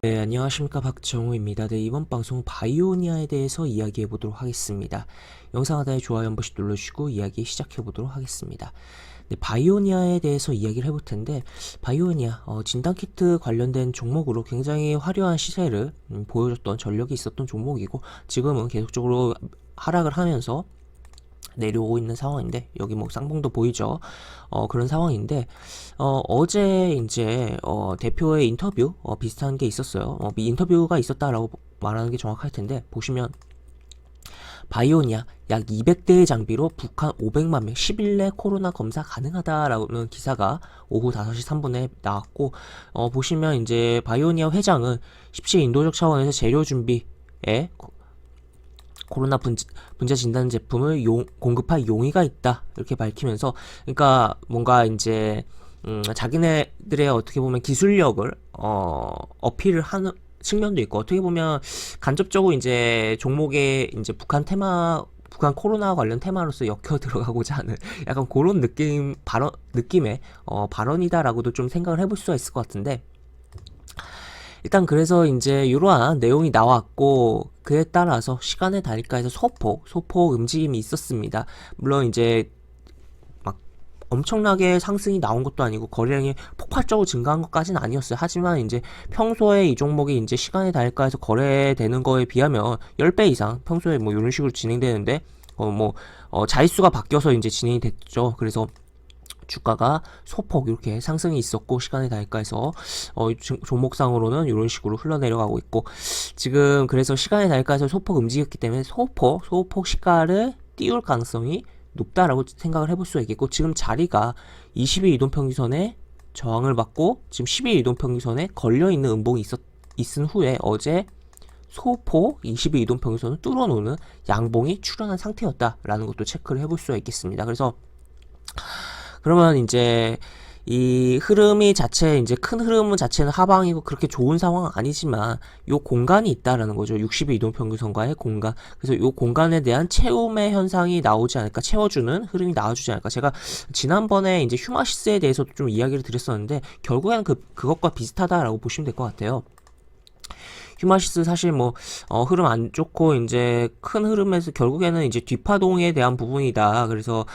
네, 안녕하십니까. 박정우입니다. 네, 이번 방송 바이오니아에 대해서 이야기해 보도록 하겠습니다. 영상 하단에 좋아요 한 번씩 눌러주시고 이야기 시작해 보도록 하겠습니다. 네, 바이오니아에 대해서 이야기를 해볼 텐데, 바이오니아 진단키트 관련된 종목으로 굉장히 화려한 시세를 보여줬던 전력이 있었던 종목이고, 지금은 계속적으로 하락을 하면서 내려오고 있는 상황인데, 여기 뭐 쌍봉도 보이죠. 그런 상황인데, 어제 이제 대표의 인터뷰 비슷한 게 있었어요. 인터뷰가 있었다라고 말하는 게 정확할 텐데, 보시면 바이오니아 약 200대의 장비로 북한 500만 명 10일 내 코로나 검사 가능하다라는 기사가 오후 5시 3분에 나왔고, 보시면 이제 바이오니아 회장은 17 인도적 차원에서 재료 준비에 코로나 분자 진단 제품을 공급할 용의가 있다 이렇게 밝히면서, 그러니까 뭔가 이제 자기네들의 어떻게 보면 기술력을 어필을 하는 측면도 있고, 어떻게 보면 간접적으로 이제 종목에 이제 북한 코로나 관련 테마로서 엮여 들어가고자 하는 약간 그런 느낌의 발언이다라고도 좀 생각을 해볼 수가 있을 것 같은데, 일단 그래서 이제 이러한 내용이 나왔고, 그에 따라서 시간의 단위가에서 소폭 움직임이 있었습니다. 물론 이제 막 엄청나게 상승이 나온 것도 아니고 거래량이 폭발적으로 증가한 것까지는 아니었어요. 하지만 이제 평소에 이 종목이 이제 시간의 단위가에서 거래되는 거에 비하면 10배 이상 평소에 뭐 이런 식으로 진행되는데, 자릿수가 바뀌어서 이제 진행이 됐죠. 그래서 주가가 소폭 이렇게 상승이 있었고, 시간의 단위가에서 종목상으로는 이런 식으로 흘러내려가고 있고, 지금 그래서 시간의 단위가에서 소폭 움직였기 때문에 소폭 시가를 띄울 가능성이 높다라고 생각을 해볼 수가 있겠고, 지금 자리가 20일 이동평균선에 저항을 받고 지금 10일 이동평균선에 걸려있는 음봉이 있은 후에 어제 소폭 20일 이동평균선을 뚫어놓는 양봉이 출현한 상태였다라는 것도 체크를 해볼 수가 있겠습니다. 그래서 그러면 이제 이 흐름이 자체, 이제 큰 흐름 자체는 하방이고 그렇게 좋은 상황은 아니지만 요 공간이 있다라는 거죠. 60일 이동평균선과의 공간. 그래서 요 공간에 대한 채움의 현상이 나오지 않을까, 채워주는 흐름이 나와주지 않을까. 제가 지난번에 이제 휴마시스에 대해서도 좀 이야기를 드렸었는데, 결국에는 그것과 비슷하다라고 보시면 될 것 같아요. 휴마시스 사실 흐름 안 좋고 이제 큰 흐름에서 결국에는 이제 뒷파동에 대한 부분이다. 그래서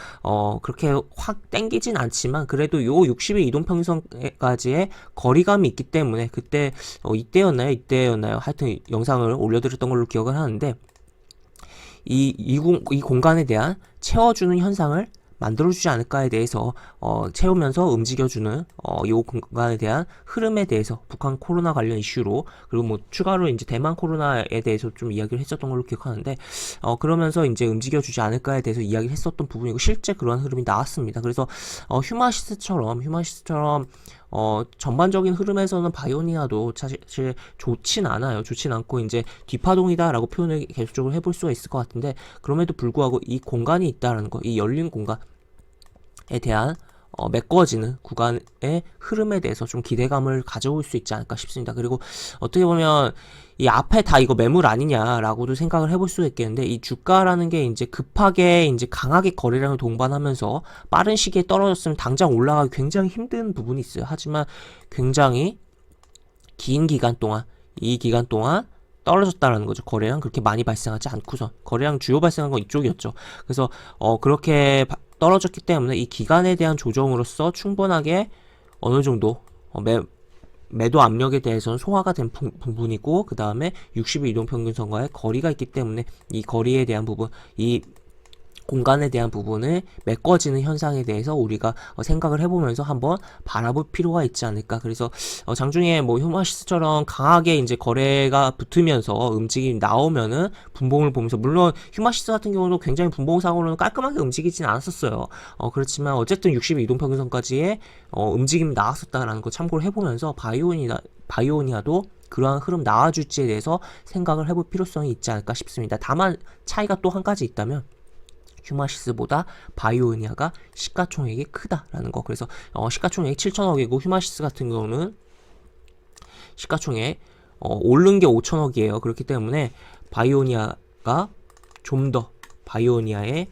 그렇게 확 땡기진 않지만 그래도 요 60일 이동평균선까지의 거리감이 있기 때문에, 그때 이때였나요? 하여튼 영상을 올려드렸던 걸로 기억을 하는데, 이 공간에 대한 채워주는 현상을 만들어주지 않을까에 대해서 채우면서 움직여주는 이 공간에 대한 흐름에 대해서 북한 코로나 관련 이슈로, 그리고 뭐 추가로 이제 대만 코로나에 대해서 좀 이야기를 했었던 걸로 기억하는데, 그러면서 이제 움직여주지 않을까에 대해서 이야기를 했었던 부분이고, 실제 그런 흐름이 나왔습니다. 그래서 휴마시스처럼 전반적인 흐름에서는 바이오니아도 사실 좋진 않아요. 좋진 않고 이제 뒷파동이다라고 표현을 계속적으로 해볼 수가 있을 것 같은데, 그럼에도 불구하고 이 공간이 있다라는 거, 이 열린 공간에 대한 메꿔지는 구간의 흐름에 대해서 좀 기대감을 가져올 수 있지 않을까 싶습니다. 그리고 어떻게 보면 이 앞에 다 이거 매물 아니냐라고도 생각을 해볼 수가 있겠는데, 이 주가라는 게 이제 급하게 이제 강하게 거래량을 동반하면서 빠른 시기에 떨어졌으면 당장 올라가기 굉장히 힘든 부분이 있어요. 하지만 굉장히 긴 기간 동안, 이 기간 동안 떨어졌다라는 거죠. 거래량 그렇게 많이 발생하지 않고선, 거래량 주요 발생한 건 이쪽이었죠. 그래서 그렇게 떨어졌기 때문에 이 기간에 대한 조정으로서 충분하게 어느 정도 매도 압력에 대해서는 소화가 된 부분이고, 그 다음에 60일 이동평균선과의 거리가 있기 때문에 이 거리에 대한 부분, 이 공간에 대한 부분을 메꿔지는 현상에 대해서 우리가 생각을 해보면서 한번 바라볼 필요가 있지 않을까. 그래서 장중에 뭐 휴마시스처럼 강하게 이제 거래가 붙으면서 움직임이 나오면은 분봉을 보면서, 물론 휴마시스 같은 경우도 굉장히 분봉상으로는 깔끔하게 움직이진 않았었어요. 그렇지만 어쨌든 60일 이동평균선까지의 움직임이 나왔었다라는 거 참고를 해보면서 바이오니아도 그러한 흐름 나와줄지에 대해서 생각을 해볼 필요성이 있지 않을까 싶습니다. 다만 차이가 또 한 가지 있다면, 휴마시스보다 바이오니아가 시가총액이 크다라는 거. 그래서 시가총액이 7천억이고 휴마시스 같은 경우는 시가총액 오른 게 5천억이에요. 그렇기 때문에 바이오니아가 좀 더 바이오니아에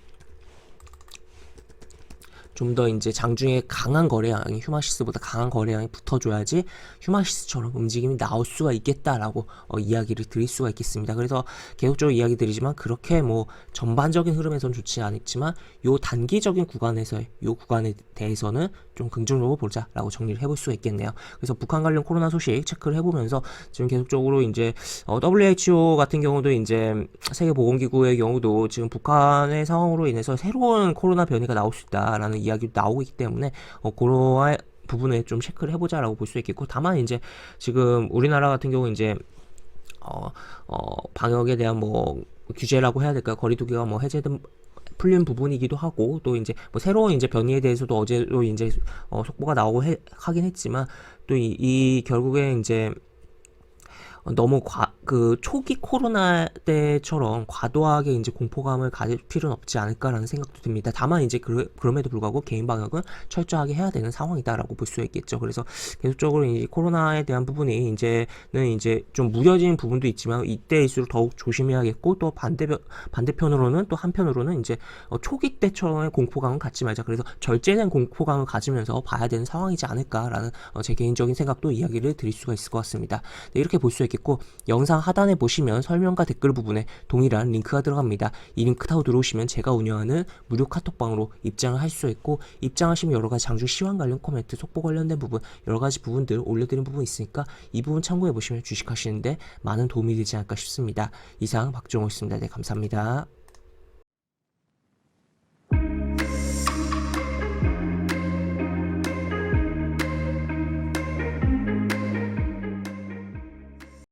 좀 더 이제 장중에 강한 거래량이 휴마시스보다 강한 거래량이 붙어줘야지 휴마시스처럼 움직임이 나올 수가 있겠다라고 이야기를 드릴 수가 있겠습니다. 그래서 계속적으로 이야기 드리지만 그렇게 뭐 전반적인 흐름에선 좋지 않지만 요 단기적인 구간에서의 요 구간에 대해서는 좀 긍정적으로 보자라고 정리를 해볼 수가 있겠네요. 그래서 북한 관련 코로나 소식 체크를 해보면서 지금 계속적으로 이제 WHO 같은 경우도 이제 세계보건기구의 경우도 지금 북한의 상황으로 인해서 새로운 코로나 변이가 나올 수 있다라는 이야기도 나오고 있기 때문에 그러한 부분에 좀 체크를 해보자라고 볼 수 있겠고, 다만 이제 지금 우리나라 같은 경우 이제 방역에 대한 뭐 규제라고 해야 될까요? 거리두기가 뭐 해제된 풀린 부분이기도 하고, 또 이제 뭐 새로운 이제 변이에 대해서도 어제도 이제 속보가 나오고 하긴 했지만, 또 이 결국에 이제 너무 그 초기 코로나 때처럼 과도하게 이제 공포감을 가질 필요는 없지 않을까라는 생각도 듭니다. 다만 이제 그럼에도 불구하고 개인 방역은 철저하게 해야 되는 상황이다라고 볼 수 있겠죠. 그래서 계속적으로 이 코로나에 대한 부분이 이제는 이제 좀 무뎌진 부분도 있지만 이때일수록 더욱 조심해야겠고, 또 반대편으로는 또 한편으로는 이제 초기 때처럼의 공포감은 갖지 말자. 그래서 절제된 공포감을 가지면서 봐야 되는 상황이지 않을까라는 제 개인적인 생각도 이야기를 드릴 수가 있을 것 같습니다. 네, 이렇게 볼 수 있겠고, 영상 하단에 보시면 설명과 댓글 부분에 동일한 링크가 들어갑니다. 이 링크 타고 들어오시면 제가 운영하는 무료 카톡방으로 입장을 할 수 있고, 입장하시면 여러가지 장주 시황 관련 코멘트, 속보 관련된 부분, 여러가지 부분들 올려드린 부분 있으니까 이 부분 참고해 보시면 주식하시는데 많은 도움이 되지 않을까 싶습니다. 이상 박종호였습니다. 네, 감사합니다.